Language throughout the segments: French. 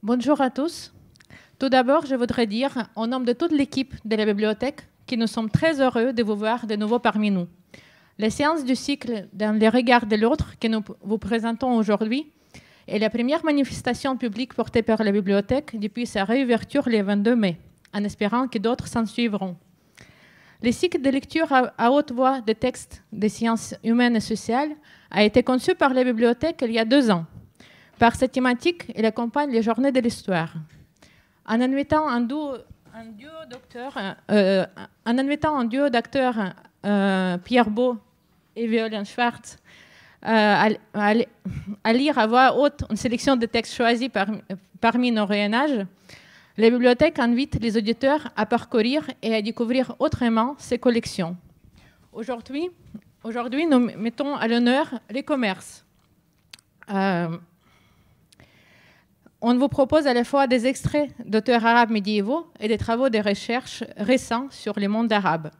Bonjour à tous. Tout d'abord, je voudrais dire, au nom de toute l'équipe de la bibliothèque, que nous sommes très heureux de vous voir de nouveau parmi nous. La séance du cycle Dans les regards de l'autre que nous vous présentons aujourd'hui est la première manifestation publique portée par la bibliothèque depuis sa réouverture le 22 mai, en espérant que d'autres s'en suivront. Le cycle de lecture à haute voix des textes des sciences humaines et sociales a été conçu par la bibliothèque il y a 2 ans. Par cette thématique, il accompagne les journées de l'histoire. En invitant un duo d'acteurs, Pierre Beau et Violaine Schwartz, à lire à voix haute une sélection de textes choisis parmi nos réénages, la bibliothèque invite les auditeurs à parcourir et à découvrir autrement ses collections. Aujourd'hui, nous mettons à l'honneur les commerces. On vous propose à la fois des extraits d'auteurs arabes médiévaux et des travaux de recherche récents sur le monde arabe.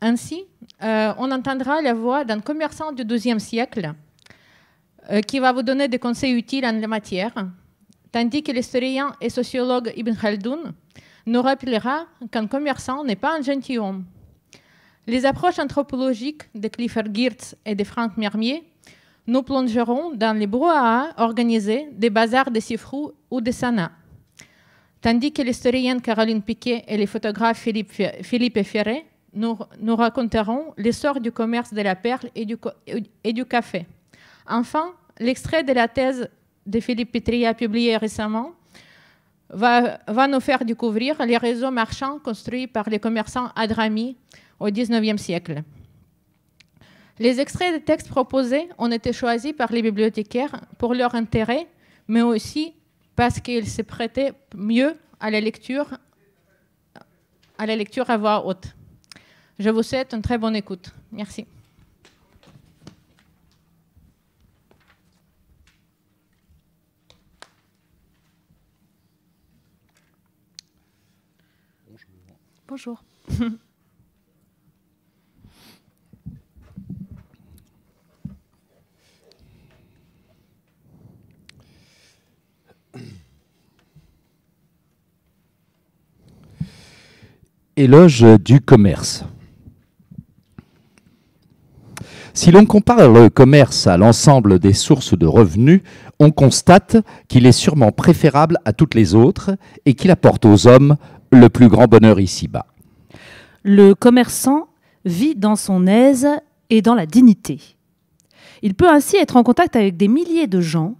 Ainsi, on entendra la voix d'un commerçant du XIIe siècle qui va vous donner des conseils utiles en la matière, tandis que l'historien et sociologue Ibn Khaldoun nous rappellera qu'un commerçant n'est pas un gentilhomme. Les approches anthropologiques de Clifford Geertz et de Franck Mermier nous plongerons dans les brouhahas organisés des bazars de Sifrou ou de Sanaa, tandis que l'historienne Caroline Piquet et les photographes Philippe et Ferret nous raconteront l'essor du commerce de la perle et du café. Enfin, l'extrait de la thèse de Philippe Petria publiée récemment va nous faire découvrir les réseaux marchands construits par les commerçants hadramis au XIXe siècle. Les extraits des textes proposés ont été choisis par les bibliothécaires pour leur intérêt, mais aussi parce qu'ils se prêtaient mieux à la lecture à voix haute. Je vous souhaite une très bonne écoute. Merci. Bonjour. Éloge du commerce. Si l'on compare le commerce à l'ensemble des sources de revenus, on constate qu'il est sûrement préférable à toutes les autres et qu'il apporte aux hommes le plus grand bonheur ici-bas. Le commerçant vit dans son aise et dans la dignité. Il peut ainsi être en contact avec des milliers de gens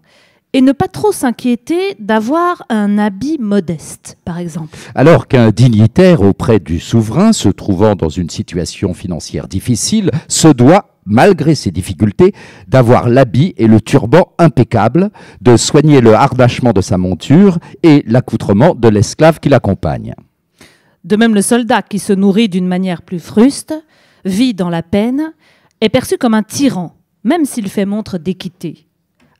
et ne pas trop s'inquiéter d'avoir un habit modeste, par exemple. Alors qu'un dignitaire auprès du souverain, se trouvant dans une situation financière difficile, se doit, malgré ses difficultés, d'avoir l'habit et le turban impeccables, de soigner le harnachement de sa monture et l'accoutrement de l'esclave qui l'accompagne. De même, le soldat qui se nourrit d'une manière plus fruste, vit dans la peine, est perçu comme un tyran, même s'il fait montre d'équité.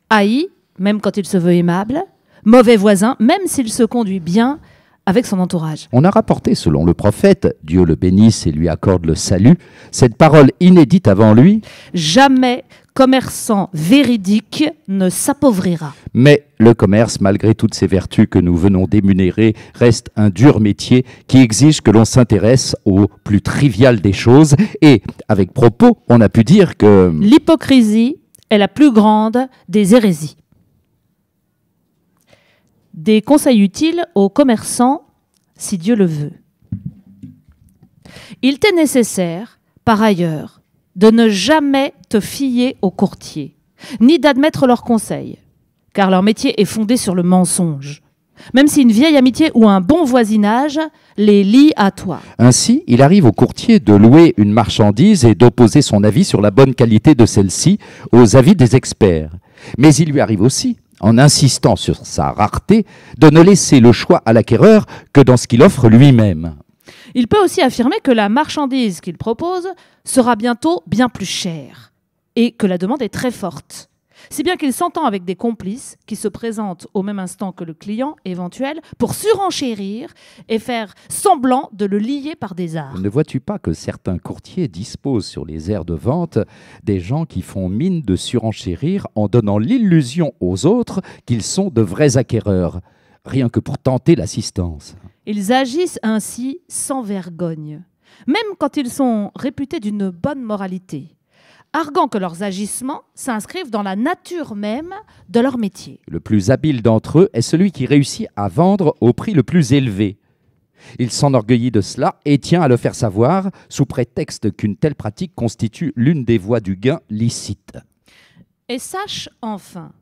Haï, même quand il se veut aimable, mauvais voisin, même s'il se conduit bien avec son entourage. On a rapporté, selon le prophète, Dieu le bénisse et lui accorde le salut, cette parole inédite avant lui. Jamais commerçant véridique ne s'appauvrira. Mais le commerce, malgré toutes ces vertus que nous venons d'énumérer, reste un dur métier qui exige que l'on s'intéresse au plus trivial des choses. Et, avec propos, on a pu dire que l'hypocrisie est la plus grande des hérésies. Des conseils utiles aux commerçants, si Dieu le veut. Il t'est nécessaire, par ailleurs, de ne jamais te fier aux courtiers, ni d'admettre leurs conseils, car leur métier est fondé sur le mensonge, même si une vieille amitié ou un bon voisinage les lie à toi. Ainsi, il arrive au courtier de louer une marchandise et d'opposer son avis sur la bonne qualité de celle-ci aux avis des experts. Mais il lui arrive aussi, en insistant sur sa rareté, de ne laisser le choix à l'acquéreur que dans ce qu'il offre lui-même. Il peut aussi affirmer que la marchandise qu'il propose sera bientôt bien plus chère et que la demande est très forte. Si bien qu'il s'entend avec des complices qui se présentent au même instant que le client éventuel pour surenchérir et faire semblant de le lier par des arts. Ne vois-tu pas que certains courtiers disposent sur les aires de vente des gens qui font mine de surenchérir en donnant l'illusion aux autres qu'ils sont de vrais acquéreurs, rien que pour tenter l'assistance? Ils agissent ainsi sans vergogne, même quand ils sont réputés d'une bonne moralité, arguant que leurs agissements s'inscrivent dans la nature même de leur métier. Le plus habile d'entre eux est celui qui réussit à vendre au prix le plus élevé. Il s'enorgueillit de cela et tient à le faire savoir sous prétexte qu'une telle pratique constitue l'une des voies du gain licite. Et sache enfin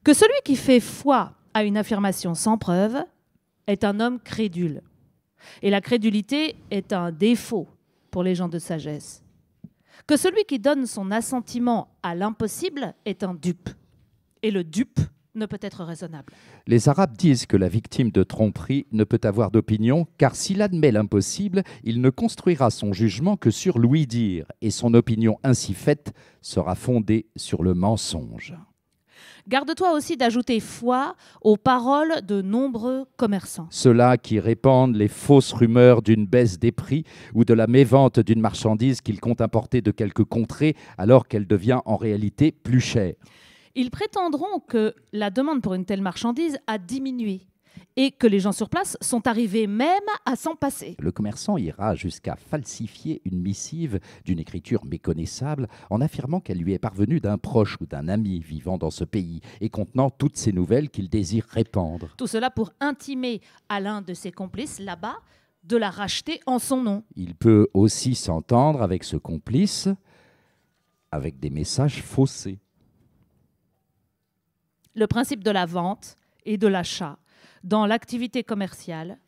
que celui qui fait foi à une affirmation sans preuve est un homme crédule. Et la crédulité est un défaut pour les gens de sagesse. Que celui qui donne son assentiment à l'impossible est un dupe. Et le dupe ne peut être raisonnable. Les Arabes disent que la victime de tromperie ne peut avoir d'opinion, car s'il admet l'impossible, il ne construira son jugement que sur l'ouï-dire, et son opinion ainsi faite sera fondée sur le mensonge. Garde-toi aussi d'ajouter foi aux paroles de nombreux commerçants. Ceux-là qui répandent les fausses rumeurs d'une baisse des prix ou de la mévente d'une marchandise qu'ils comptent importer de quelque contrée alors qu'elle devient en réalité plus chère. Ils prétendront que la demande pour une telle marchandise a diminué et que les gens sur place sont arrivés même à s'en passer. Le commerçant ira jusqu'à falsifier une missive d'une écriture méconnaissable en affirmant qu'elle lui est parvenue d'un proche ou d'un ami vivant dans ce pays et contenant toutes ces nouvelles qu'il désire répandre. Tout cela pour intimer à l'un de ses complices là-bas de la racheter en son nom. Il peut aussi s'entendre avec ce complice avec des messages faussés. Le principe de la vente et de l'achat dans l'activité commerciale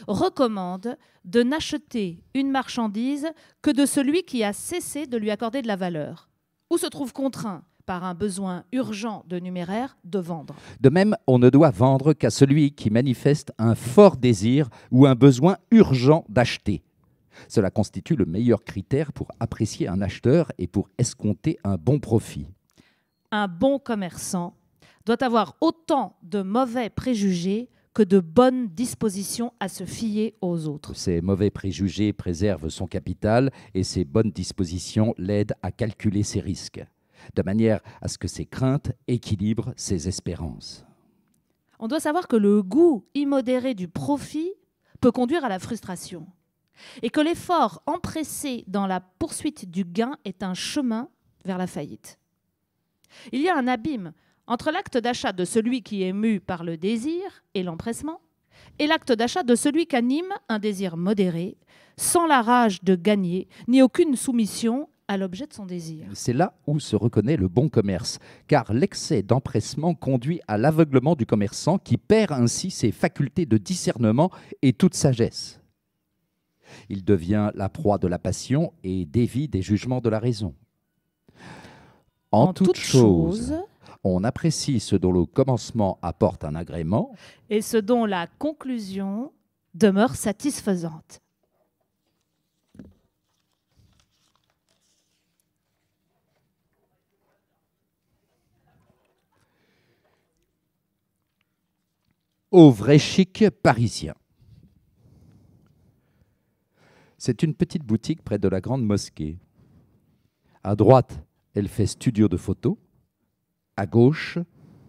recommande de n'acheter une marchandise que de celui qui a cessé de lui accorder de la valeur ou se trouve contraint par un besoin urgent de numéraire de vendre. De même, on ne doit vendre qu'à celui qui manifeste un fort désir ou un besoin urgent d'acheter. Cela constitue le meilleur critère pour apprécier un acheteur et pour escompter un bon profit. Un bon commerçant doit avoir autant de mauvais préjugés que de bonnes dispositions à se fier aux autres. Ces mauvais préjugés préservent son capital et ces bonnes dispositions l'aident à calculer ses risques, de manière à ce que ses craintes équilibrent ses espérances. On doit savoir que le goût immodéré du profit peut conduire à la frustration et que l'effort empressé dans la poursuite du gain est un chemin vers la faillite. Il y a un abîme entre l'acte d'achat de celui qui est mu par le désir et l'empressement et l'acte d'achat de celui qu'anime un désir modéré, sans la rage de gagner, ni aucune soumission à l'objet de son désir. C'est là où se reconnaît le bon commerce, car l'excès d'empressement conduit à l'aveuglement du commerçant qui perd ainsi ses facultés de discernement et toute sagesse. Il devient la proie de la passion et dévie des jugements de la raison. En toute chose, on apprécie ce dont le commencement apporte un agrément et ce dont la conclusion demeure satisfaisante. Au vrai chic parisien. C'est une petite boutique près de la grande mosquée. À droite, elle fait studio de photo. À gauche,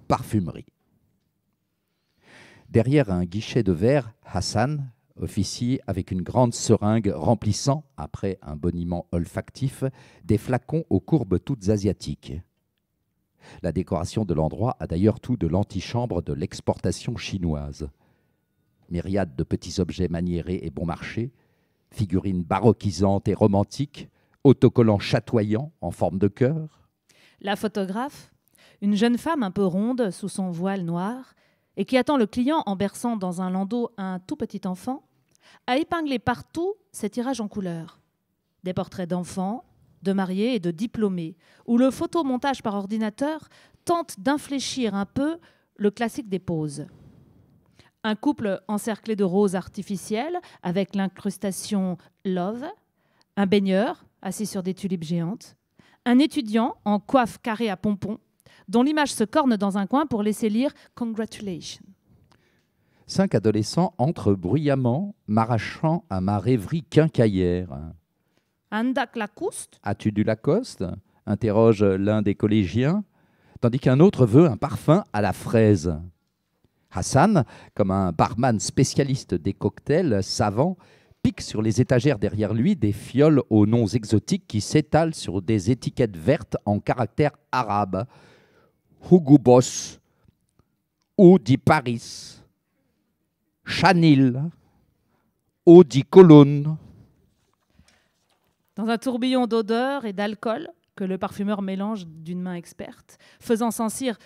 parfumerie. Derrière un guichet de verre, Hassan officie avec une grande seringue remplissant, après un boniment olfactif, des flacons aux courbes toutes asiatiques. La décoration de l'endroit a d'ailleurs tout de l'antichambre de l'exportation chinoise. Myriade de petits objets maniérés et bon marché, figurines baroquisantes et romantiques, autocollants chatoyants en forme de cœur. La photographe, une jeune femme un peu ronde sous son voile noir et qui attend le client en berçant dans un landau un tout petit enfant, a épinglé partout ces tirages en couleurs. Des portraits d'enfants, de mariés et de diplômés, où le photomontage par ordinateur tente d'infléchir un peu le classique des poses. Un couple encerclé de roses artificielles avec l'incrustation Love, un baigneur assis sur des tulipes géantes, un étudiant en coiffe carrée à pompons, dont l'image se corne dans un coin pour laisser lire « Congratulations ». 5 adolescents entrent bruyamment, m'arrachant à ma rêverie quincaillère. « Andak Lacoste » As-tu du Lacoste interroge l'un des collégiens, tandis qu'un autre veut un parfum à la fraise. Hassan, comme un barman spécialiste des cocktails savants, pique sur les étagères derrière lui des fioles aux noms exotiques qui s'étalent sur des étiquettes vertes en caractères arabes. Hugo Boss, Eau di Paris, Chanel, Eau di Cologne. Dans un tourbillon d'odeurs et d'alcool que le parfumeur mélange d'une main experte, faisant sentir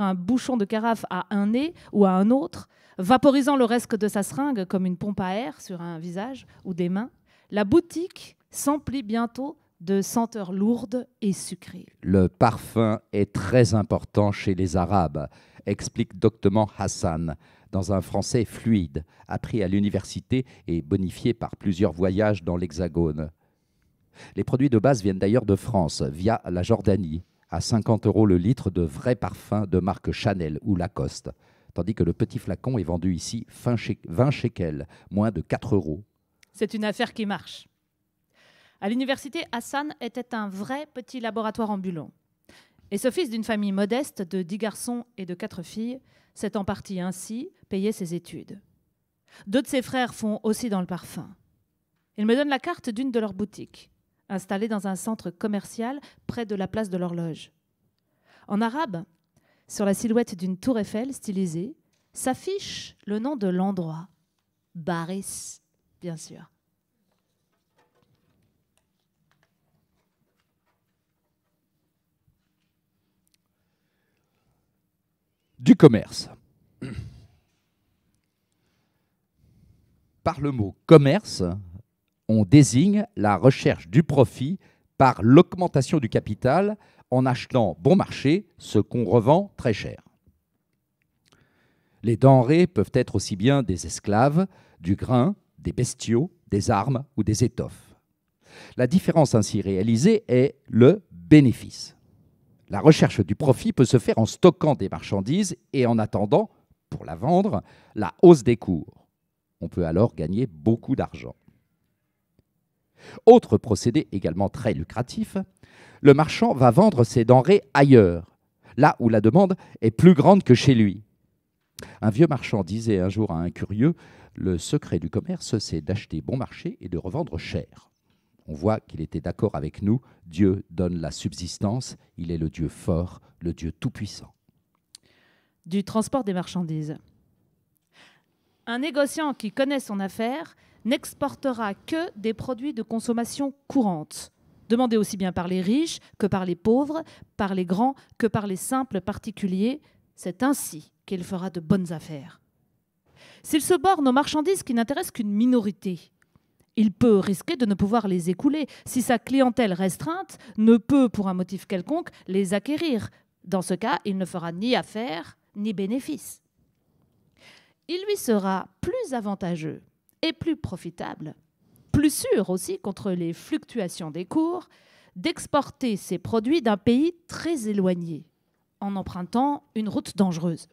un bouchon de carafe à un nez ou à un autre, vaporisant le reste de sa seringue comme une pompe à air sur un visage ou des mains, la boutique s'emplit bientôt de senteurs lourdes et sucrées. Le parfum est très important chez les Arabes, explique doctement Hassan, dans un français fluide, appris à l'université et bonifié par plusieurs voyages dans l'Hexagone. Les produits de base viennent d'ailleurs de France, via la Jordanie, à 50 € le litre de vrais parfums de marque Chanel ou Lacoste, tandis que le petit flacon est vendu ici 20 shekels, moins de 4 €. C'est une affaire qui marche. À l'université, Hassan était un vrai petit laboratoire ambulant. Et ce fils d'une famille modeste de 10 garçons et de 4 filles s'est en partie ainsi payé ses études. 2 de ses frères font aussi dans le parfum. Il me donne la carte d'une de leurs boutiques, installée dans un centre commercial près de la place de l'Horloge. En arabe, sur la silhouette d'une tour Eiffel stylisée, s'affiche le nom de l'endroit. Baris, bien sûr. Du commerce. Par le mot commerce, on désigne la recherche du profit par l'augmentation du capital en achetant bon marché ce qu'on revend très cher. Les denrées peuvent être aussi bien des esclaves, du grain, des bestiaux, des armes ou des étoffes. La différence ainsi réalisée est le bénéfice. La recherche du profit peut se faire en stockant des marchandises et en attendant, pour la vendre, la hausse des cours. On peut alors gagner beaucoup d'argent. Autre procédé également très lucratif, le marchand va vendre ses denrées ailleurs, là où la demande est plus grande que chez lui. Un vieux marchand disait un jour à un curieux, « Le secret du commerce, c'est d'acheter bon marché et de revendre cher. » On voit qu'il était d'accord avec nous, Dieu donne la subsistance, il est le Dieu fort, le Dieu tout-puissant. Du transport des marchandises. Un négociant qui connaît son affaire n'exportera que des produits de consommation courante, demandés aussi bien par les riches que par les pauvres, par les grands que par les simples particuliers. C'est ainsi qu'il fera de bonnes affaires. S'il se borne aux marchandises qui n'intéressent qu'une minorité, il peut risquer de ne pouvoir les écouler si sa clientèle restreinte ne peut, pour un motif quelconque, les acquérir. Dans ce cas, il ne fera ni affaire ni bénéfice. Il lui sera plus avantageux et plus profitable, plus sûr aussi contre les fluctuations des cours, d'exporter ses produits d'un pays très éloigné, en empruntant une route dangereuse.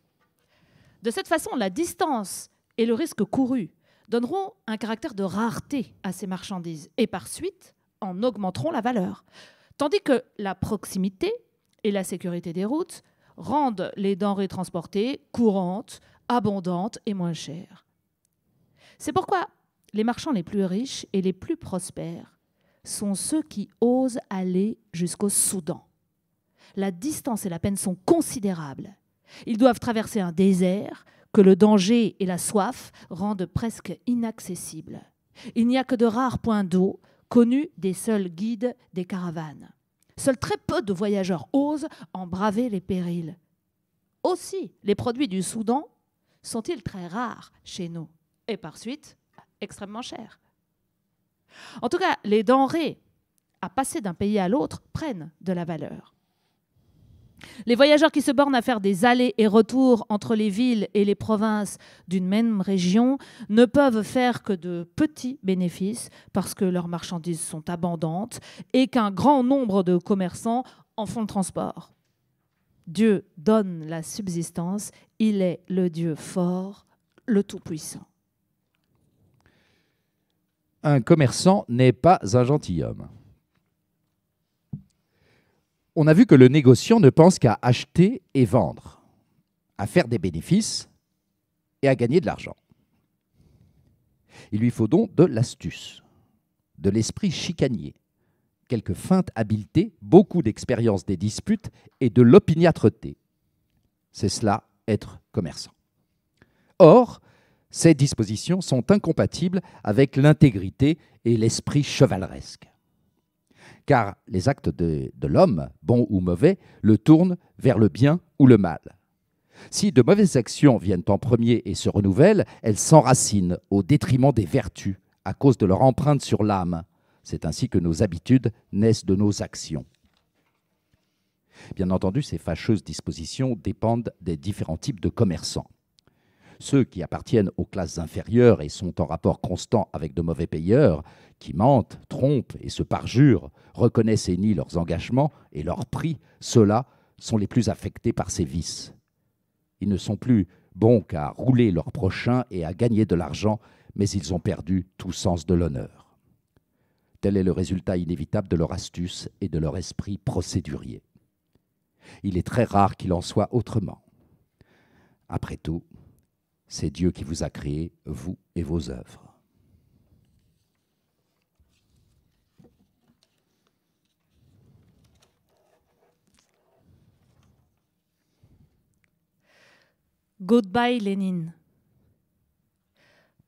De cette façon, la distance et le risque couru donneront un caractère de rareté à ces marchandises et par suite en augmenteront la valeur. Tandis que la proximité et la sécurité des routes rendent les denrées transportées courantes, abondantes et moins chères. C'est pourquoi les marchands les plus riches et les plus prospères sont ceux qui osent aller jusqu'au Soudan. La distance et la peine sont considérables. Ils doivent traverser un désert que le danger et la soif rendent presque inaccessibles. Il n'y a que de rares points d'eau connus des seuls guides des caravanes. Seuls très peu de voyageurs osent en braver les périls. Aussi, les produits du Soudan sont-ils très rares chez nous et par suite extrêmement chers. En tout cas, les denrées à passer d'un pays à l'autre prennent de la valeur. Les voyageurs qui se bornent à faire des allers et retours entre les villes et les provinces d'une même région ne peuvent faire que de petits bénéfices parce que leurs marchandises sont abondantes et qu'un grand nombre de commerçants en font le transport. Dieu donne la subsistance, il est le Dieu fort, le Tout-Puissant. Un commerçant n'est pas un gentilhomme. On a vu que le négociant ne pense qu'à acheter et vendre, à faire des bénéfices et à gagner de l'argent. Il lui faut donc de l'astuce, de l'esprit chicanier, quelques feintes habiletés, beaucoup d'expérience des disputes et de l'opiniâtreté. C'est cela, être commerçant. Or, ces dispositions sont incompatibles avec l'intégrité et l'esprit chevaleresque. Car les actes de l'homme, bons ou mauvais, le tournent vers le bien ou le mal. Si de mauvaises actions viennent en premier et se renouvellent, elles s'enracinent au détriment des vertus, à cause de leur empreinte sur l'âme. C'est ainsi que nos habitudes naissent de nos actions. Bien entendu, ces fâcheuses dispositions dépendent des différents types de commerçants. Ceux qui appartiennent aux classes inférieures et sont en rapport constant avec de mauvais payeurs, qui mentent, trompent et se parjurent, reconnaissent et nient leurs engagements et leurs prix, ceux-là sont les plus affectés par ces vices. Ils ne sont plus bons qu'à rouler leur prochain et à gagner de l'argent, mais ils ont perdu tout sens de l'honneur. Tel est le résultat inévitable de leur astuce et de leur esprit procédurier. Il est très rare qu'il en soit autrement. Après tout, c'est Dieu qui vous a créé, vous et vos œuvres. Goodbye Lénine.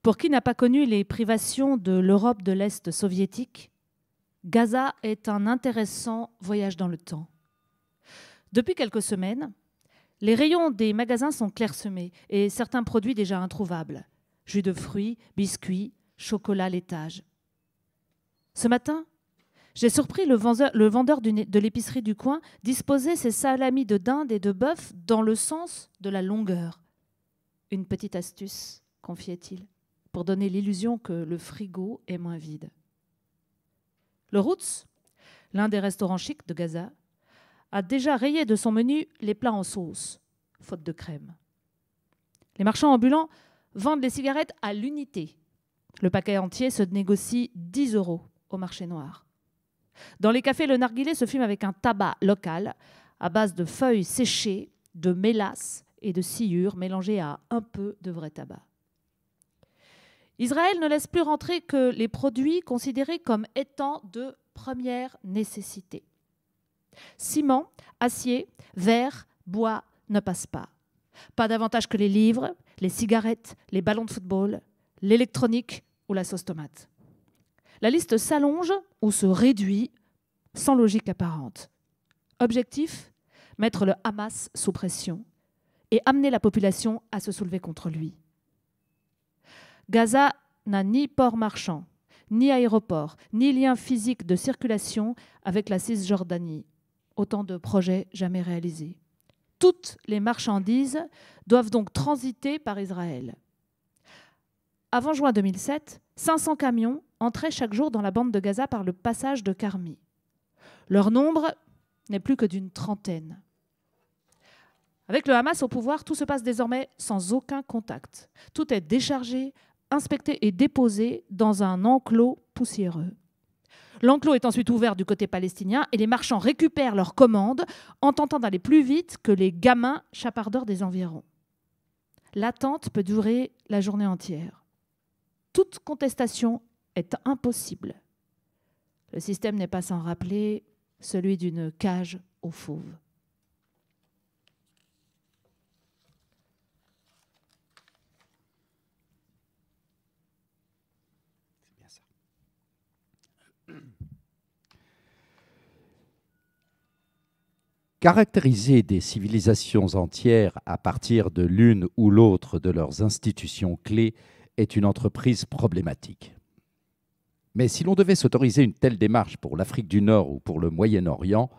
Pour qui n'a pas connu les privations de l'Europe de l'Est soviétique, Gaza est un intéressant voyage dans le temps. Depuis quelques semaines, les rayons des magasins sont clairsemés et certains produits déjà introuvables. Jus de fruits, biscuits, chocolat laitage. Ce matin, j'ai surpris le vendeur de l'épicerie du coin disposer ses salamis de dinde et de bœuf dans le sens de la longueur. Une petite astuce, confiait-il, pour donner l'illusion que le frigo est moins vide. Le Roots, l'un des restaurants chics de Gaza, a déjà rayé de son menu les plats en sauce, faute de crème. Les marchands ambulants vendent les cigarettes à l'unité. Le paquet entier se négocie 10 € au marché noir. Dans les cafés, le narguilé se fume avec un tabac local à base de feuilles séchées, de mélasse et de sciure mélangées à un peu de vrai tabac. Israël ne laisse plus rentrer que les produits considérés comme étant de première nécessité. Ciment, acier, verre, bois ne passent pas. Pas davantage que les livres, les cigarettes, les ballons de football, l'électronique ou la sauce tomate. La liste s'allonge ou se réduit sans logique apparente. Objectif, mettre le Hamas sous pression et amener la population à se soulever contre lui. Gaza n'a ni port marchand, ni aéroport, ni lien physique de circulation avec la Cisjordanie. Autant de projets jamais réalisés. Toutes les marchandises doivent donc transiter par Israël. Avant juin 2007, 500 camions entraient chaque jour dans la bande de Gaza par le passage de Carmi. Leur nombre n'est plus que d'une trentaine. Avec le Hamas au pouvoir, tout se passe désormais sans aucun contact. Tout est déchargé, inspecté et déposé dans un enclos poussiéreux. L'enclos est ensuite ouvert du côté palestinien et les marchands récupèrent leurs commandes en tentant d'aller plus vite que les gamins chapardeurs des environs. L'attente peut durer la journée entière. Toute contestation est impossible. Le système n'est pas sans rappeler celui d'une cage aux fauves. Caractériser des civilisations entières à partir de l'une ou l'autre de leurs institutions clés est une entreprise problématique. Mais si l'on devait s'autoriser une telle démarche pour l'Afrique du Nord ou pour le Moyen-Orient,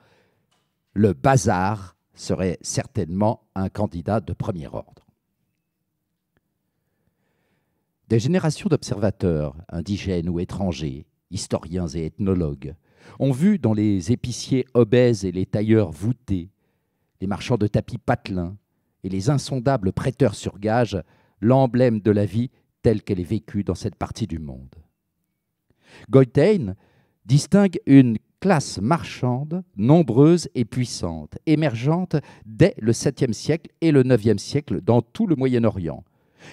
le bazar serait certainement un candidat de premier ordre. Des générations d'observateurs, indigènes ou étrangers, historiens et ethnologues, ont vu dans les épiciers obèses et les tailleurs voûtés les marchands de tapis patelins et les insondables prêteurs sur gage, l'emblème de la vie telle qu'elle est vécue dans cette partie du monde. Goitein distingue une classe marchande, nombreuse et puissante, émergente dès le 7e siècle et le 9e siècle dans tout le Moyen-Orient.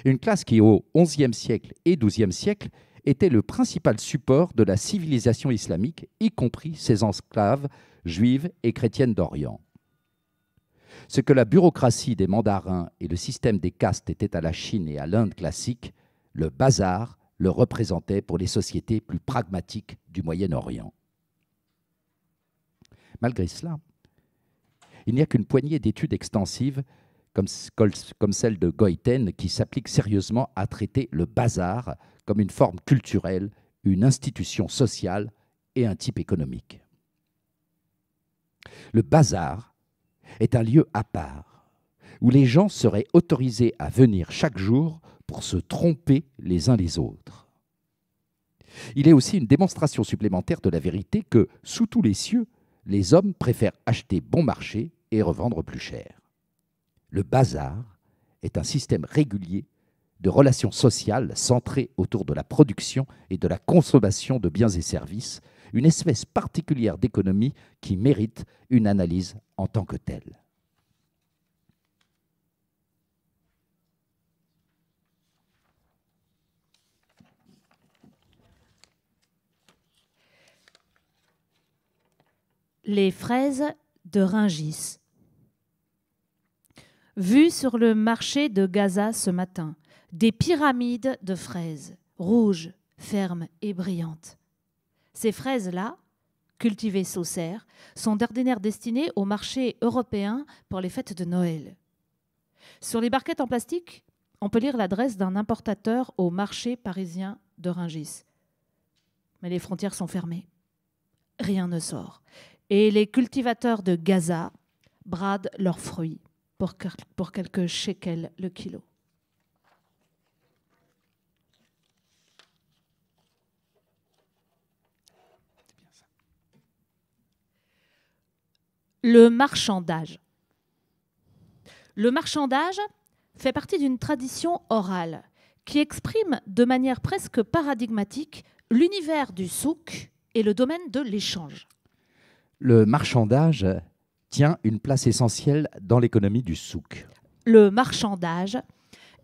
Une classe qui, au 11e siècle et 12e siècle, était le principal support de la civilisation islamique, y compris ses enclaves juives et chrétiennes d'Orient. Ce que la bureaucratie des mandarins et le système des castes étaient à la Chine et à l'Inde classique, le bazar le représentait pour les sociétés plus pragmatiques du Moyen-Orient. Malgré cela, il n'y a qu'une poignée d'études extensives comme celle de Goitein qui s'applique sérieusement à traiter le bazar comme une forme culturelle, une institution sociale et un type économique. Le bazar est un lieu à part où les gens seraient autorisés à venir chaque jour pour se tromper les uns les autres. Il est aussi une démonstration supplémentaire de la vérité que, sous tous les cieux, les hommes préfèrent acheter bon marché et revendre plus cher. Le bazar est un système régulier de relations sociales centrées autour de la production et de la consommation de biens et services, une espèce particulière d'économie qui mérite une analyse en tant que telle. Les fraises de Rungis. Vue sur le marché de Gaza ce matin, des pyramides de fraises, rouges, fermes et brillantes. Ces fraises-là, cultivées sous serre, sont d'ordinaire destinées au marché européen pour les fêtes de Noël. Sur les barquettes en plastique, on peut lire l'adresse d'un importateur au marché parisien de Rungis. Mais les frontières sont fermées. Rien ne sort. Et les cultivateurs de Gaza bradent leurs fruits pour quelques shekels le kilo. Le marchandage. Le marchandage fait partie d'une tradition orale qui exprime de manière presque paradigmatique l'univers du souk et le domaine de l'échange. Le marchandage tient une place essentielle dans l'économie du souk. Le marchandage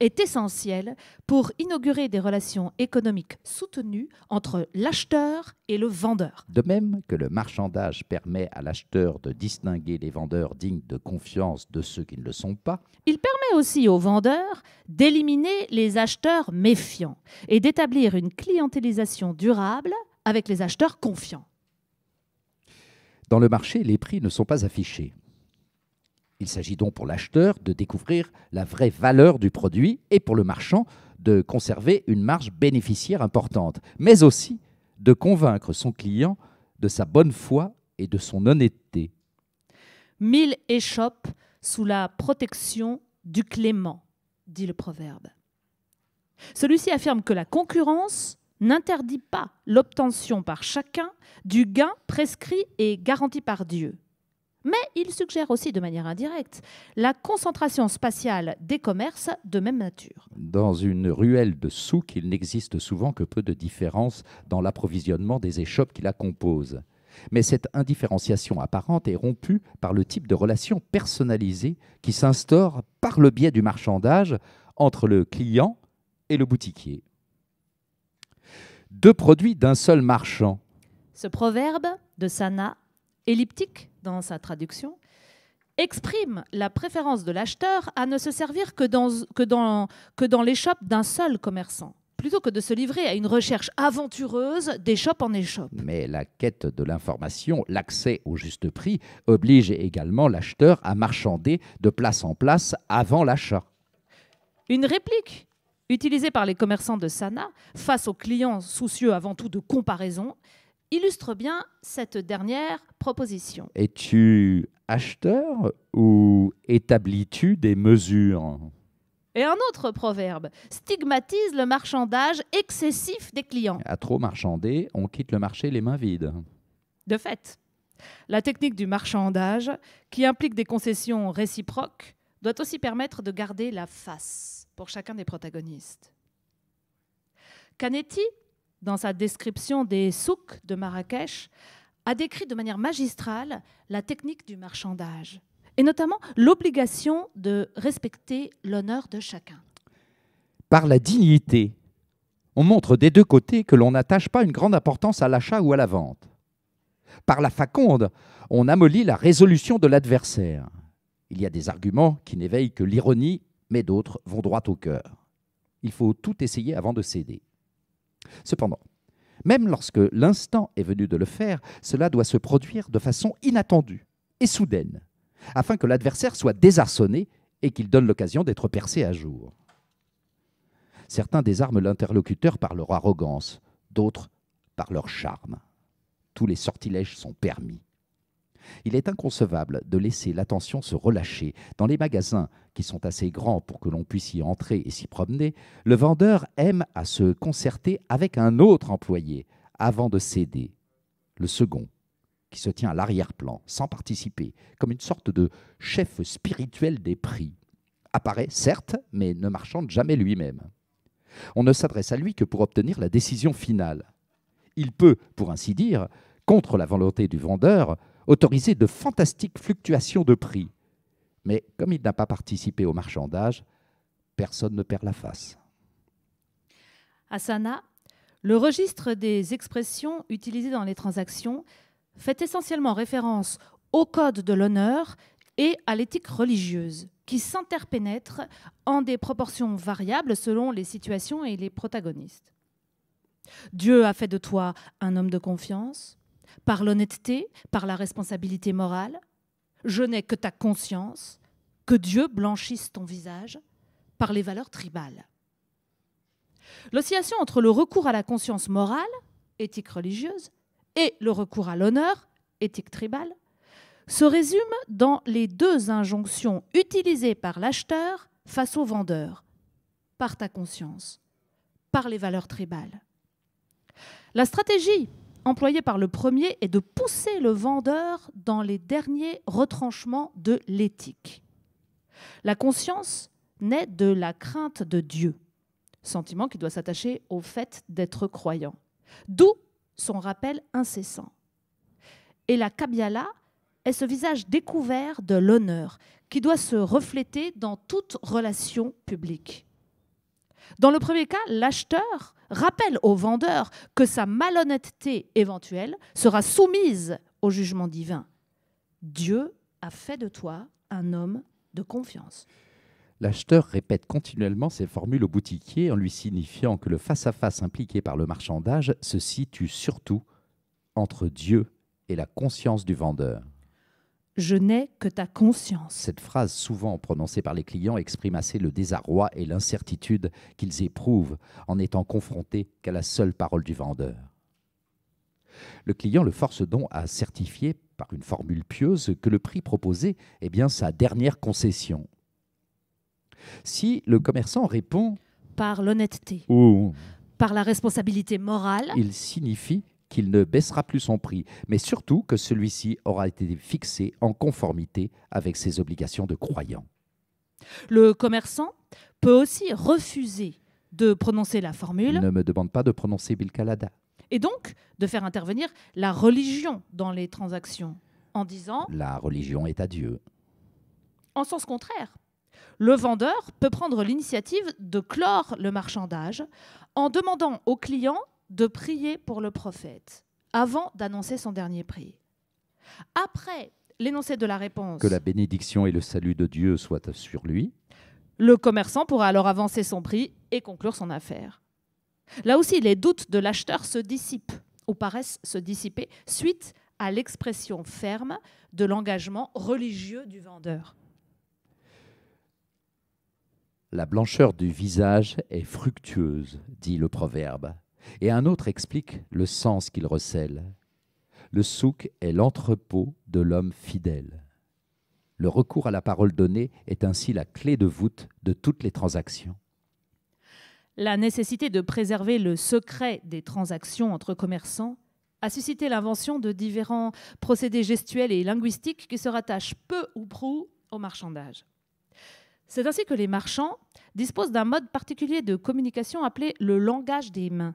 est essentiel pour inaugurer des relations économiques soutenues entre l'acheteur et le vendeur. De même que le marchandage permet à l'acheteur de distinguer les vendeurs dignes de confiance de ceux qui ne le sont pas, il permet aussi aux vendeurs d'éliminer les acheteurs méfiants et d'établir une clientélisation durable avec les acheteurs confiants. Dans le marché, les prix ne sont pas affichés. Il s'agit donc pour l'acheteur de découvrir la vraie valeur du produit et pour le marchand de conserver une marge bénéficiaire importante, mais aussi de convaincre son client de sa bonne foi et de son honnêteté. 1000 échoppent sous la protection du clément, dit le proverbe. Celui-ci affirme que la concurrence n'interdit pas l'obtention par chacun du gain prescrit et garanti par Dieu. Mais il suggère aussi de manière indirecte la concentration spatiale des commerces de même nature. Dans une ruelle de souk, il n'existe souvent que peu de différence dans l'approvisionnement des échoppes qui la composent. Mais cette indifférenciation apparente est rompue par le type de relation personnalisée qui s'instaure par le biais du marchandage entre le client et le boutiquier. Deux produits d'un seul marchand. Ce proverbe de Sana, elliptique dans sa traduction, exprime la préférence de l'acheteur à ne se servir que dans l'échoppe d'un seul commerçant, plutôt que de se livrer à une recherche aventureuse d'échoppe en échoppe. Mais la quête de l'information, l'accès au juste prix, oblige également l'acheteur à marchander de place en place avant l'achat. Une réplique utilisée par les commerçants de Sana face aux clients soucieux avant tout de comparaison illustre bien cette dernière proposition. Es-tu acheteur ou établis-tu des mesures ? Et un autre proverbe stigmatise le marchandage excessif des clients. À trop marchander, on quitte le marché les mains vides. De fait, La technique du marchandage, qui implique des concessions réciproques, doit aussi permettre de garder la face pour chacun des protagonistes. Canetti, dans sa description des souks de Marrakech, a décrit de manière magistrale la technique du marchandage, et notamment l'obligation de respecter l'honneur de chacun. Par la dignité, on montre des deux côtés que l'on n'attache pas une grande importance à l'achat ou à la vente. Par la faconde, on amollit la résolution de l'adversaire. Il y a des arguments qui n'éveillent que l'ironie, mais d'autres vont droit au cœur. Il faut tout essayer avant de céder. Cependant, même lorsque l'instant est venu de le faire, cela doit se produire de façon inattendue et soudaine, afin que l'adversaire soit désarçonné et qu'il donne l'occasion d'être percé à jour. Certains désarment l'interlocuteur par leur arrogance, d'autres par leur charme. Tous les sortilèges sont permis. Il est inconcevable de laisser l'attention se relâcher. Dans les magasins, qui sont assez grands pour que l'on puisse y entrer et s'y promener, le vendeur aime à se concerter avec un autre employé avant de céder. Le second, qui se tient à l'arrière-plan, sans participer, comme une sorte de chef spirituel des prix, apparaît certes, mais ne marchande jamais lui-même. On ne s'adresse à lui que pour obtenir la décision finale. Il peut, pour ainsi dire, contre la volonté du vendeur, autoriser de fantastiques fluctuations de prix. Mais comme il n'a pas participé au marchandage, personne ne perd la face. À Sana, le registre des expressions utilisées dans les transactions fait essentiellement référence au code de l'honneur et à l'éthique religieuse, qui s'interpénètrent en des proportions variables selon les situations et les protagonistes. Dieu a fait de toi un homme de confiance, par l'honnêteté, par la responsabilité morale. Je n'ai que ta conscience, que Dieu blanchisse ton visage, par les valeurs tribales. L'oscillation entre le recours à la conscience morale, éthique religieuse, et le recours à l'honneur, éthique tribale, se résume dans les deux injonctions utilisées par l'acheteur face au vendeur, par ta conscience, par les valeurs tribales. La stratégie employée par le premier est de pousser le vendeur dans les derniers retranchements de l'éthique. La conscience naît de la crainte de Dieu, sentiment qui doit s'attacher au fait d'être croyant, d'où son rappel incessant. Et la Kabbalah est ce visage découvert de l'honneur qui doit se refléter dans toute relation publique. Dans le premier cas, l'acheteur rappelle au vendeur que sa malhonnêteté éventuelle sera soumise au jugement divin. Dieu a fait de toi un homme de confiance. L'acheteur répète continuellement ces formules au boutiquier en lui signifiant que le face-à-face impliqué par le marchandage se situe surtout entre Dieu et la conscience du vendeur. Je n'ai que ta conscience. Cette phrase, souvent prononcée par les clients, exprime assez le désarroi et l'incertitude qu'ils éprouvent en n'étant confrontés qu'à la seule parole du vendeur. Le client le force donc à certifier, par une formule pieuse, que le prix proposé est bien sa dernière concession. Si le commerçant répond « Par l'honnêteté, ou par la responsabilité morale », il signifie qu'il ne baissera plus son prix, mais surtout que celui-ci aura été fixé en conformité avec ses obligations de croyant. Le commerçant peut aussi refuser de prononcer la formule. Ne me demande pas de prononcer Bilkalada. Et donc de faire intervenir la religion dans les transactions en disant « La religion est à Dieu ». En sens contraire, le vendeur peut prendre l'initiative de clore le marchandage en demandant au client de prier pour le prophète avant d'annoncer son dernier prix. Après l'énoncé de la réponse, que la bénédiction et le salut de Dieu soient sur lui, le commerçant pourra alors avancer son prix et conclure son affaire. Là aussi, les doutes de l'acheteur se dissipent ou paraissent se dissiper suite à l'expression ferme de l'engagement religieux du vendeur. La blancheur du visage est fructueuse, dit le proverbe. Et un autre explique le sens qu'il recèle. Le souk est l'entrepôt de l'homme fidèle. Le recours à la parole donnée est ainsi la clé de voûte de toutes les transactions. La nécessité de préserver le secret des transactions entre commerçants a suscité l'invention de différents procédés gestuels et linguistiques qui se rattachent peu ou prou au marchandage. C'est ainsi que les marchands disposent d'un mode particulier de communication appelé le langage des mains,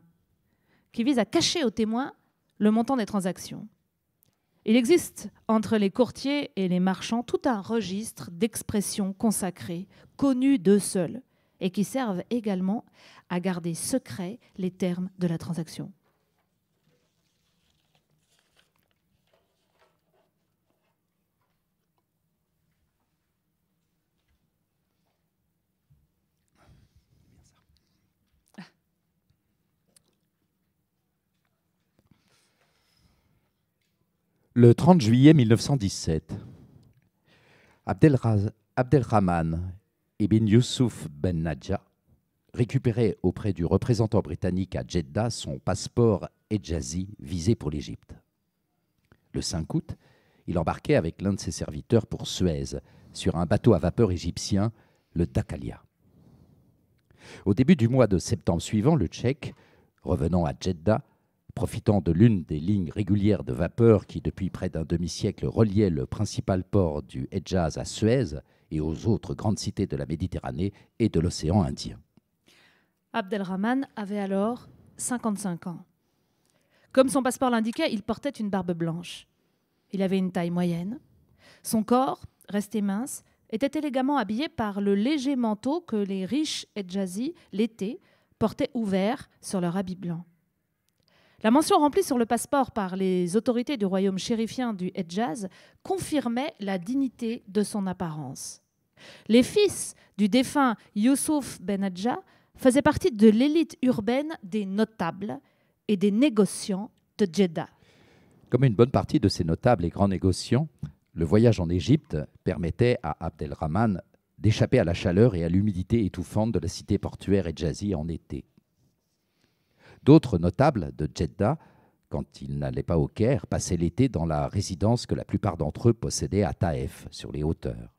qui vise à cacher aux témoins le montant des transactions. Il existe entre les courtiers et les marchands tout un registre d'expressions consacrées, connues d'eux seuls, et qui servent également à garder secrets les termes de la transaction. Le 30 juillet 1917, Abdelrahman ibn Youssouf Ben Nadja récupérait auprès du représentant britannique à Jeddah son passeport Hedjazi visé pour l'Égypte. Le 5 août, il embarquait avec l'un de ses serviteurs pour Suez sur un bateau à vapeur égyptien, le Dakalia. Au début du mois de septembre suivant, le Tchèque, revenant à Jeddah, profitant de l'une des lignes régulières de vapeur qui, depuis près d'un demi-siècle, reliait le principal port du Hedjaz à Suez et aux autres grandes cités de la Méditerranée et de l'océan Indien. Abdelrahman avait alors 55 ans. Comme son passeport l'indiquait, il portait une barbe blanche. Il avait une taille moyenne. Son corps, resté mince, était élégamment habillé par le léger manteau que les riches Hedjazis, l'été, portaient ouvert sur leur habit blanc. La mention remplie sur le passeport par les autorités du royaume chérifien du Hedjaz confirmait la dignité de son apparence. Les fils du défunt Youssouf Ben Nadja faisaient partie de l'élite urbaine des notables et des négociants de Jeddah. Comme une bonne partie de ces notables et grands négociants, le voyage en Égypte permettait à Abdelrahman d'échapper à la chaleur et à l'humidité étouffante de la cité portuaire Hedjazi en été. D'autres notables de Jeddah, quand ils n'allaient pas au Caire, passaient l'été dans la résidence que la plupart d'entre eux possédaient à Taïf, sur les hauteurs.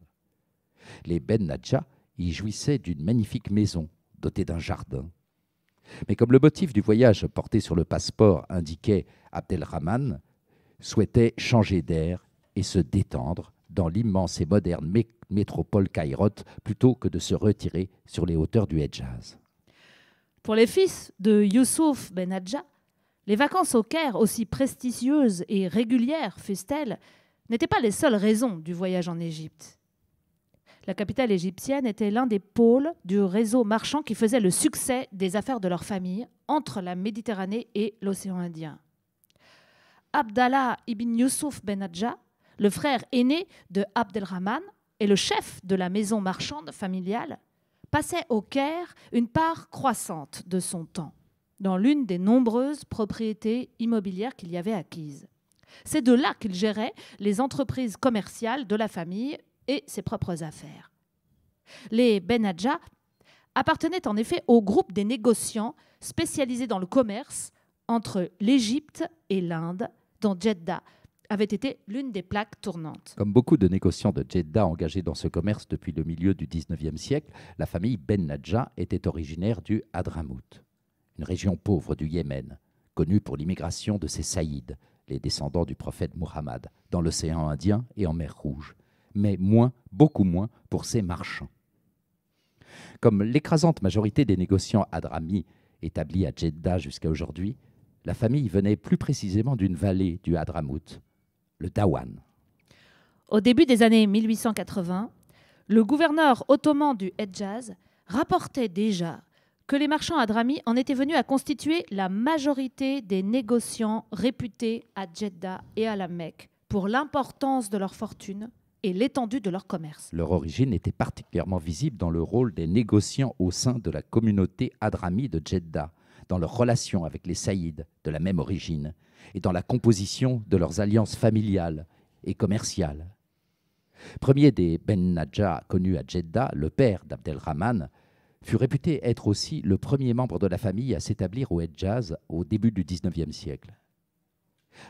Les Ben Nadja y jouissaient d'une magnifique maison, dotée d'un jardin. Mais comme le motif du voyage porté sur le passeport indiquait, Abdelrahman souhaitait changer d'air et se détendre dans l'immense et moderne métropole caïrote plutôt que de se retirer sur les hauteurs du Hedjaz. Pour les fils de Youssouf Ben Nadja, les vacances au Caire, aussi prestigieuses et régulières fussent-elles, n'étaient pas les seules raisons du voyage en Égypte. La capitale égyptienne était l'un des pôles du réseau marchand qui faisait le succès des affaires de leur famille entre la Méditerranée et l'océan Indien. Abdallah ibn Youssouf Ben Nadja, le frère aîné de Abdelrahman et le chef de la maison marchande familiale, passait au Caire une part croissante de son temps, dans l'une des nombreuses propriétés immobilières qu'il y avait acquises. C'est de là qu'il gérait les entreprises commerciales de la famille et ses propres affaires. Les Ben Nadja appartenaient en effet au groupe des négociants spécialisés dans le commerce entre l'Égypte et l'Inde, dont Jeddah avait été l'une des plaques tournantes. Comme beaucoup de négociants de Jeddah engagés dans ce commerce depuis le milieu du XIXe siècle, la famille Ben Nadja était originaire du Hadramout, une région pauvre du Yémen, connue pour l'immigration de ses saïdes, les descendants du prophète Muhammad, dans l'océan Indien et en mer Rouge, mais beaucoup moins pour ses marchands. Comme l'écrasante majorité des négociants hadramis établis à Jeddah jusqu'à aujourd'hui, la famille venait plus précisément d'une vallée du Hadramout, le Dawan. Au début des années 1880, le gouverneur ottoman du Hedjaz rapportait déjà que les marchands hadramis en étaient venus à constituer la majorité des négociants réputés à Jeddah et à la Mecque pour l'importance de leur fortune et l'étendue de leur commerce. Leur origine était particulièrement visible dans le rôle des négociants au sein de la communauté hadrami de Jeddah, dans leurs relations avec les saïdes de la même origine et dans la composition de leurs alliances familiales et commerciales. Premier des Ben Nadja connus à Jeddah, le père d'Abdelrahman fut réputé être aussi le premier membre de la famille à s'établir au Hedjaz au début du XIXe siècle.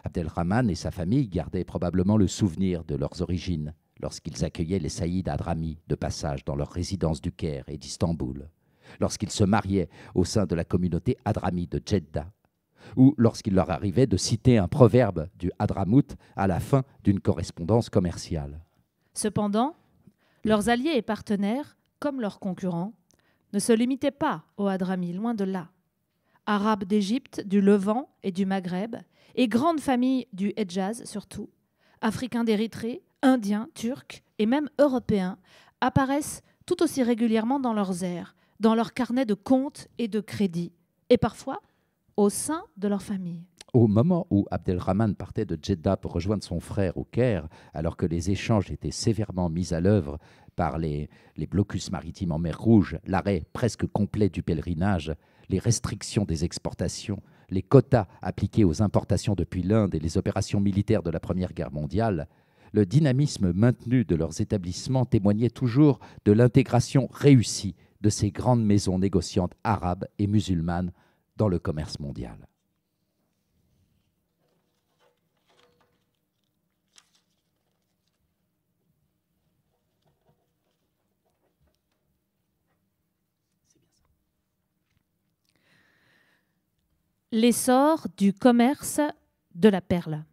Abdelrahman et sa famille gardaient probablement le souvenir de leurs origines lorsqu'ils accueillaient les saïdes hadramis de passage dans leurs résidences du Caire et d'Istanbul, lorsqu'ils se mariaient au sein de la communauté hadrami de Jeddah, ou lorsqu'il leur arrivait de citer un proverbe du Hadramout à la fin d'une correspondance commerciale. Cependant, leurs alliés et partenaires, comme leurs concurrents, ne se limitaient pas aux Hadramis, loin de là. Arabes d'Égypte, du Levant et du Maghreb, et grandes familles du Hedjaz surtout, Africains d'Érythrée, Indiens, Turcs et même Européens apparaissent tout aussi régulièrement dans leurs airs, dans leurs carnets de comptes et de crédits, et parfois au sein de leur famille. Au moment où Abdelrahman partait de Djeddah pour rejoindre son frère au Caire, alors que les échanges étaient sévèrement mis à l'œuvre par les blocus maritimes en mer Rouge, l'arrêt presque complet du pèlerinage, les restrictions des exportations, les quotas appliqués aux importations depuis l'Inde et les opérations militaires de la Première Guerre mondiale, le dynamisme maintenu de leurs établissements témoignait toujours de l'intégration réussie de ces grandes maisons négociantes arabes et musulmanes dans le commerce mondial. L'essor du commerce de la perle.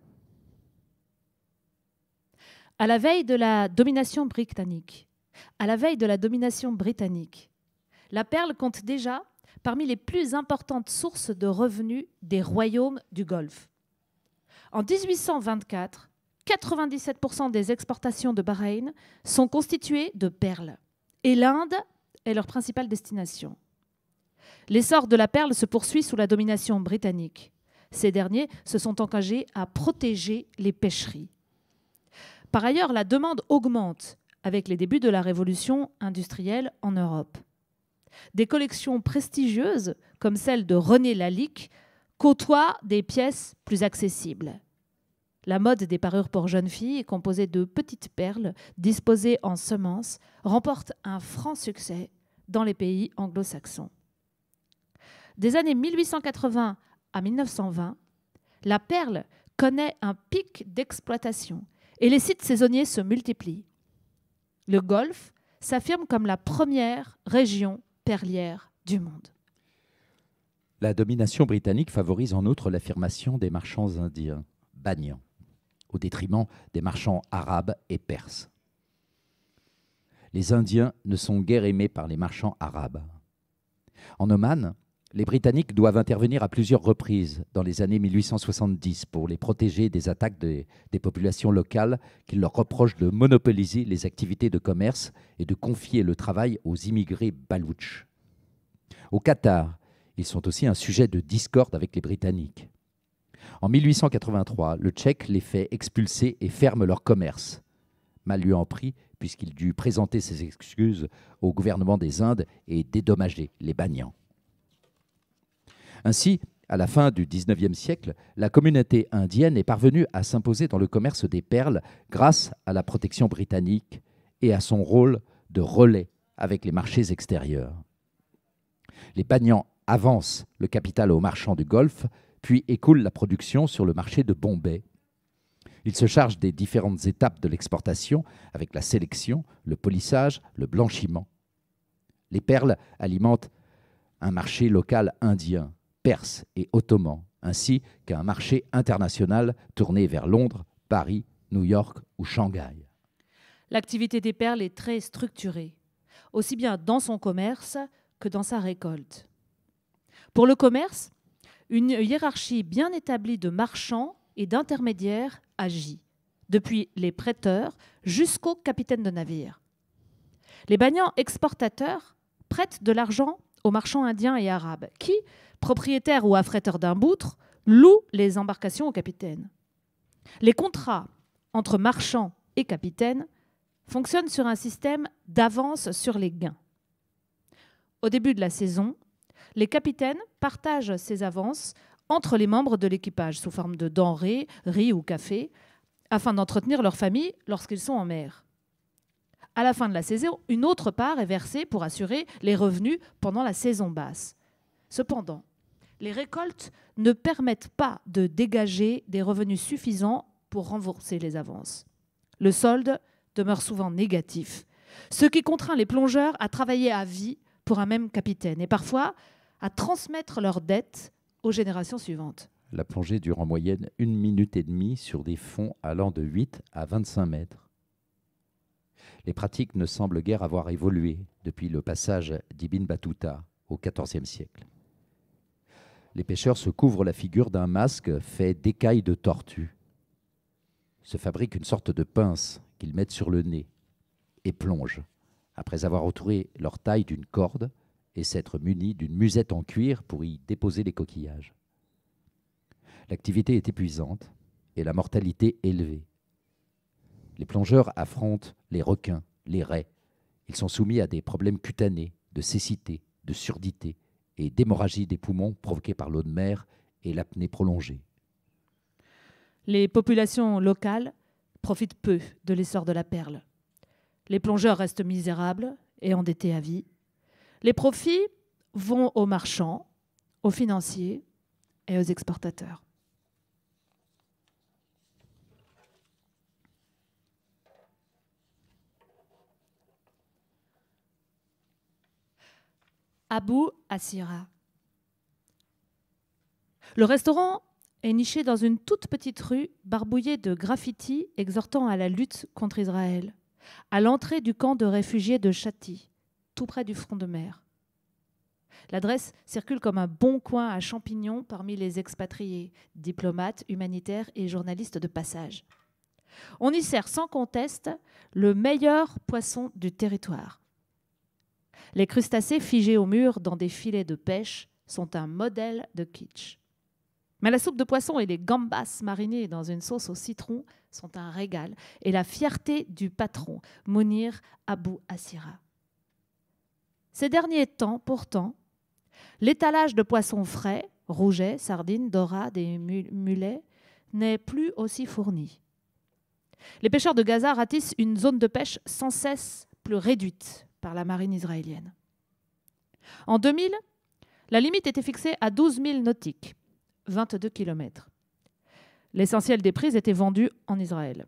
À la veille de la domination britannique, la perle compte déjà parmi les plus importantes sources de revenus des royaumes du Golfe. En 1824, 97% des exportations de Bahreïn sont constituées de perles, et l'Inde est leur principale destination. L'essor de la perle se poursuit sous la domination britannique. Ces derniers se sont engagés à protéger les pêcheries. Par ailleurs, la demande augmente avec les débuts de la révolution industrielle en Europe. Des collections prestigieuses, comme celle de René Lalique, côtoient des pièces plus accessibles. La mode des parures pour jeunes filles, composée de petites perles disposées en semences, remporte un franc succès dans les pays anglo-saxons. Des années 1880 à 1920, la perle connaît un pic d'exploitation et les sites saisonniers se multiplient. Le Golfe s'affirme comme la première région perlière du monde. La domination britannique favorise en outre l'affirmation des marchands indiens, bagnants, au détriment des marchands arabes et perses. Les Indiens ne sont guère aimés par les marchands arabes. En Oman, les Britanniques doivent intervenir à plusieurs reprises dans les années 1870 pour les protéger des attaques des populations locales qui leur reprochent de monopoliser les activités de commerce et de confier le travail aux immigrés baloutches. Au Qatar, ils sont aussi un sujet de discorde avec les Britanniques. En 1883, le Tchèque les fait expulser et ferme leur commerce. Mal lui en pris, puisqu'il dut présenter ses excuses au gouvernement des Indes et dédommager les bagnants. Ainsi, à la fin du XIXe siècle, la communauté indienne est parvenue à s'imposer dans le commerce des perles grâce à la protection britannique et à son rôle de relais avec les marchés extérieurs. Les bagnants avancent le capital aux marchands du Golfe, puis écoulent la production sur le marché de Bombay. Ils se chargent des différentes étapes de l'exportation avec la sélection, le polissage, le blanchiment. Les perles alimentent un marché local indien, perse et ottoman, ainsi qu'un marché international tourné vers Londres, Paris, New York ou Shanghai. L'activité des perles est très structurée, aussi bien dans son commerce que dans sa récolte. Pour le commerce, une hiérarchie bien établie de marchands et d'intermédiaires agit, depuis les prêteurs jusqu'aux capitaines de navires. Les bagnants exportateurs prêtent de l'argent aux marchands indiens et arabes, qui, propriétaires ou affréteurs d'un boutre, louent les embarcations aux capitaines. Les contrats entre marchands et capitaines fonctionnent sur un système d'avance sur les gains. Au début de la saison, les capitaines partagent ces avances entre les membres de l'équipage sous forme de denrées, riz ou café, afin d'entretenir leur famille lorsqu'ils sont en mer. À la fin de la saison, une autre part est versée pour assurer les revenus pendant la saison basse. Cependant, les récoltes ne permettent pas de dégager des revenus suffisants pour rembourser les avances. Le solde demeure souvent négatif, ce qui contraint les plongeurs à travailler à vie pour un même capitaine et parfois à transmettre leurs dettes aux générations suivantes. La plongée dure en moyenne 1 minute et demie sur des fonds allant de 8 à 25 mètres. Les pratiques ne semblent guère avoir évolué depuis le passage d'Ibn Battuta au XIVe siècle. Les pêcheurs se couvrent la figure d'un masque fait d'écailles de tortue, se fabriquent une sorte de pince qu'ils mettent sur le nez et plongent, après avoir entouré leur taille d'une corde et s'être munis d'une musette en cuir pour y déposer les coquillages. L'activité est épuisante et la mortalité élevée. Les plongeurs affrontent les requins, les raies. Ils sont soumis à des problèmes cutanés, de cécité, de surdité et d'hémorragie des poumons provoquée par l'eau de mer et l'apnée prolongée. Les populations locales profitent peu de l'essor de la perle. Les plongeurs restent misérables et endettés à vie. Les profits vont aux marchands, aux financiers et aux exportateurs. Abou Assira. Le restaurant est niché dans une toute petite rue barbouillée de graffitis exhortant à la lutte contre Israël, à l'entrée du camp de réfugiés de Chati, tout près du front de mer. L'adresse circule comme un bon coin à champignons parmi les expatriés, diplomates, humanitaires et journalistes de passage. On y sert sans conteste le meilleur poisson du territoire. Les crustacés figés au mur dans des filets de pêche sont un modèle de kitsch. Mais la soupe de poisson et les gambas marinés dans une sauce au citron sont un régal et la fierté du patron, Mounir Abou Assira. Ces derniers temps, pourtant, l'étalage de poissons frais, rougets, sardines, dorades et mulets, n'est plus aussi fourni. Les pêcheurs de Gaza ratissent une zone de pêche sans cesse plus réduite par la marine israélienne. En 2000, la limite était fixée à 12 000 nautiques, 22 km. L'essentiel des prises était vendu en Israël.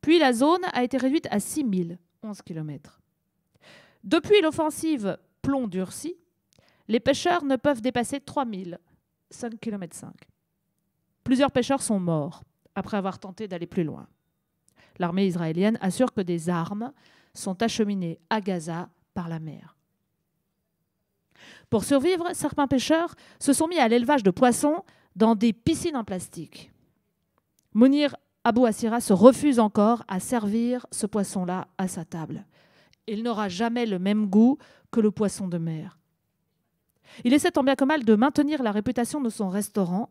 Puis la zone a été réduite à 6 000, 11 km. Depuis l'offensive plomb durci, les pêcheurs ne peuvent dépasser 3 000, 5 km 5. Plusieurs pêcheurs sont morts après avoir tenté d'aller plus loin. L'armée israélienne assure que des armes sont acheminées à Gaza par la mer. Pour survivre, certains pêcheurs se sont mis à l'élevage de poissons dans des piscines en plastique. Mounir Abou Assira se refuse encore à servir ce poisson-là à sa table. Il n'aura jamais le même goût que le poisson de mer. Il essaie tant bien que mal de maintenir la réputation de son restaurant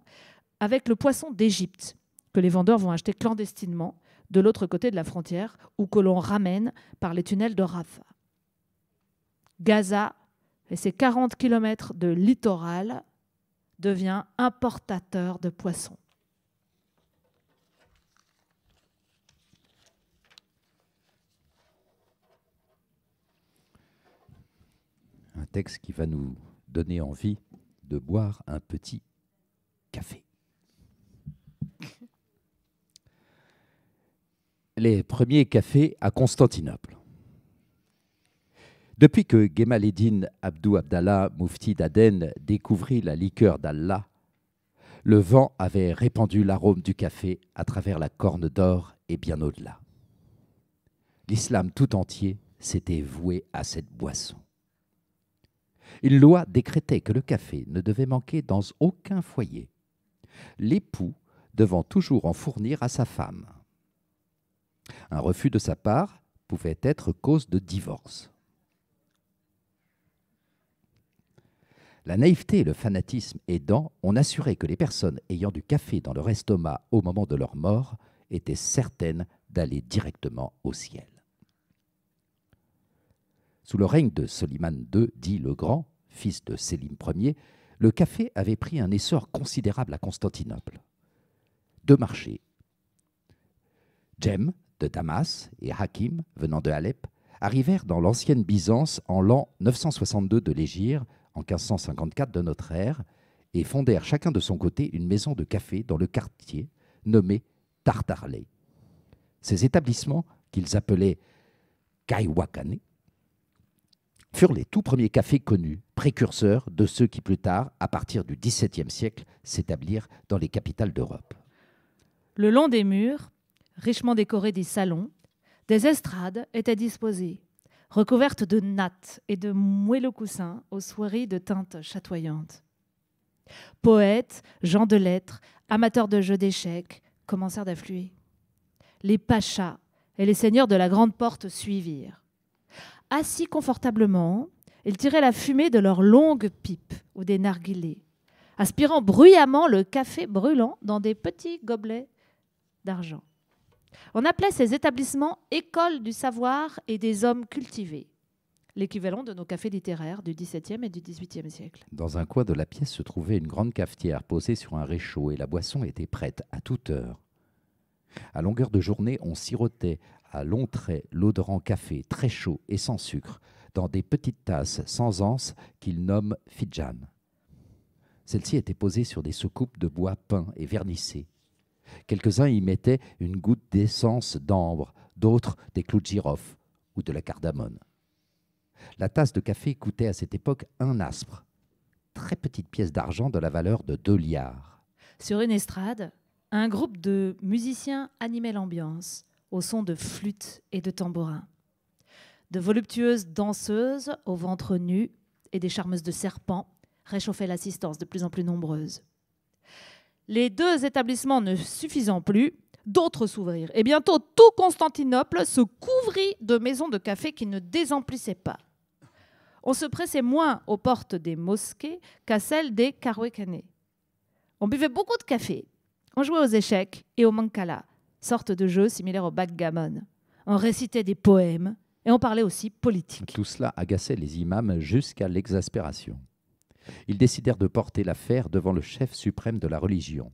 avec le poisson d'Égypte, que les vendeurs vont acheter clandestinement de l'autre côté de la frontière ou que l'on ramène par les tunnels de Rafah. Gaza et ses 40 km de littoral devient importateur de poissons. Un texte qui va nous donner envie de boire un petit café. Les premiers cafés à Constantinople. Depuis que Gemal-Eddin Abdou Abdallah, moufti d'Aden, découvrit la liqueur d'Allah, le vent avait répandu l'arôme du café à travers la Corne d'Or et bien au-delà. L'islam tout entier s'était voué à cette boisson. Une loi décrétait que le café ne devait manquer dans aucun foyer, l'époux devant toujours en fournir à sa femme. Un refus de sa part pouvait être cause de divorce. La naïveté et le fanatisme aidant, on assurait que les personnes ayant du café dans leur estomac au moment de leur mort étaient certaines d'aller directement au ciel. Sous le règne de Soliman II, dit le Grand, fils de Sélim Ier, le café avait pris un essor considérable à Constantinople. Deux marchés, Djem de Damas et Hakim, venant de Alep, arrivèrent dans l'ancienne Byzance en l'an 962 de l'Hégire, en 1554 de notre ère, et fondèrent chacun de son côté une maison de café dans le quartier nommé Tartarlé. Ces établissements, qu'ils appelaient Kaiwakane, furent les tout premiers cafés connus, précurseurs de ceux qui plus tard, à partir du XVIIe siècle, s'établirent dans les capitales d'Europe. Le long des murs, richement décorés des salons, des estrades étaient disposées, recouvertes de nattes et de moelleux coussins aux soieries de teintes chatoyantes. Poètes, gens de lettres, amateurs de jeux d'échecs commencèrent d'affluer. Les pachas et les seigneurs de la grande porte suivirent. Assis confortablement, ils tiraient la fumée de leurs longues pipes ou des narguilés, aspirant bruyamment le café brûlant dans des petits gobelets d'argent. On appelait ces établissements écoles du savoir et des hommes cultivés, l'équivalent de nos cafés littéraires du XVIIe et du XVIIIe siècle. Dans un coin de la pièce se trouvait une grande cafetière posée sur un réchaud et la boisson était prête à toute heure. À longueur de journée, on sirotait à longs traits l'odorant café très chaud et sans sucre dans des petites tasses sans anse qu'ils nomment fidjan. Celles-ci étaient posées sur des soucoupes de bois peint et vernissées. Quelques-uns y mettaient une goutte d'essence d'ambre, d'autres des clous de girofle ou de la cardamone. La tasse de café coûtait à cette époque 1 aspre, très petite pièce d'argent de la valeur de 2 liards. Sur une estrade, un groupe de musiciens animait l'ambiance au son de flûtes et de tambourins. De voluptueuses danseuses au ventre nu et des charmeuses de serpents réchauffaient l'assistance de plus en plus nombreuse. Les 2 établissements ne suffisant plus, d'autres s'ouvrirent. Et bientôt, tout Constantinople se couvrit de maisons de café qui ne désemplissaient pas. On se pressait moins aux portes des mosquées qu'à celles des Karouékanés. On buvait beaucoup de café. On jouait aux échecs et au mancala, sorte de jeu similaire au backgammon. On récitait des poèmes et on parlait aussi politique. Tout cela agaçait les imams jusqu'à l'exaspération. Ils décidèrent de porter l'affaire devant le chef suprême de la religion.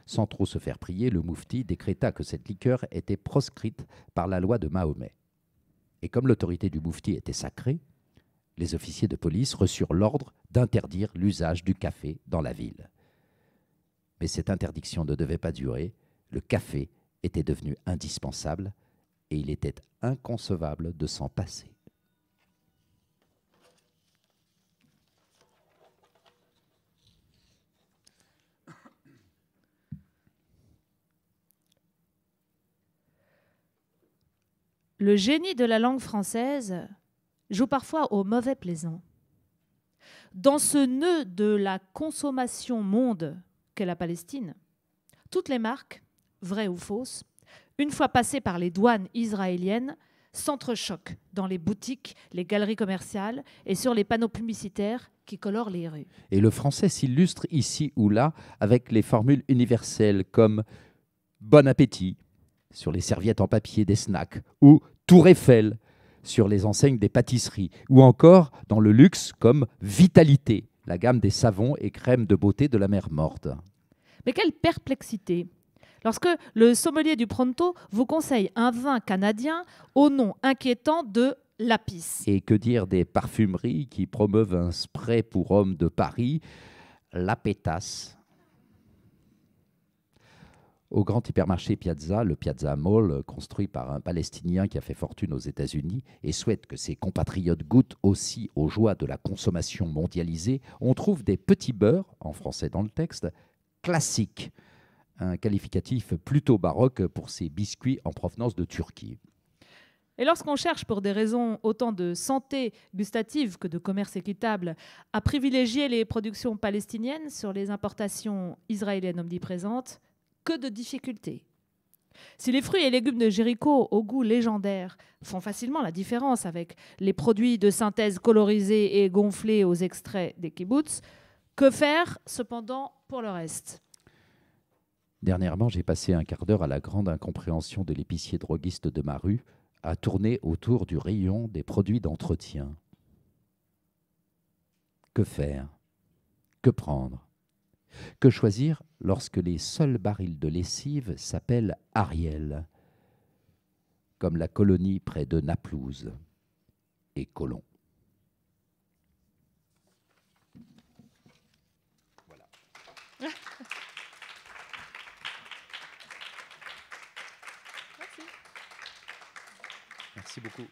Sans trop se faire prier, le moufti décréta que cette liqueur était proscrite par la loi de Mahomet. Et comme l'autorité du moufti était sacrée, les officiers de police reçurent l'ordre d'interdire l'usage du café dans la ville. Mais cette interdiction ne devait pas durer. Le café était devenu indispensable et il était inconcevable de s'en passer. Le génie de la langue française joue parfois au mauvais plaisant. Dans ce nœud de la consommation monde qu'est la Palestine, toutes les marques, vraies ou fausses, une fois passées par les douanes israéliennes, s'entrechoquent dans les boutiques, les galeries commerciales et sur les panneaux publicitaires qui colorent les rues. Et le français s'illustre ici ou là avec les formules universelles comme « bon appétit » sur les serviettes en papier des snacks ou « Tour Eiffel » sur les enseignes des pâtisseries ou encore dans le luxe comme « vitalité », la gamme des savons et crèmes de beauté de la mer Morte. Mais quelle perplexité! Lorsque le sommelier du Pronto vous conseille un vin canadien au nom inquiétant de Lapis. Et que dire des parfumeries qui promeuvent un spray pour hommes de Paris, La Pétasse. Au grand hypermarché Piazza, le Piazza Mall, construit par un Palestinien qui a fait fortune aux États-Unis et souhaite que ses compatriotes goûtent aussi aux joies de la consommation mondialisée, on trouve des petits beurres, en français dans le texte, classiques, un qualificatif plutôt baroque pour ces biscuits en provenance de Turquie. Et lorsqu'on cherche, pour des raisons autant de santé gustative que de commerce équitable, à privilégier les productions palestiniennes sur les importations israéliennes omniprésentes, que de difficultés. Si les fruits et légumes de Jéricho, au goût légendaire, font facilement la différence avec les produits de synthèse colorisés et gonflés aux extraits des kibboutz, que faire cependant pour le reste ? Dernièrement, j'ai passé un quart d'heure à la grande incompréhension de l'épicier droguiste de ma rue, à tourner autour du rayon des produits d'entretien. Que faire ? Que prendre ? Que choisir lorsque les seuls barils de lessive s'appellent Ariel, comme la colonie près de Naplouse et Colomb. Voilà. Merci beaucoup.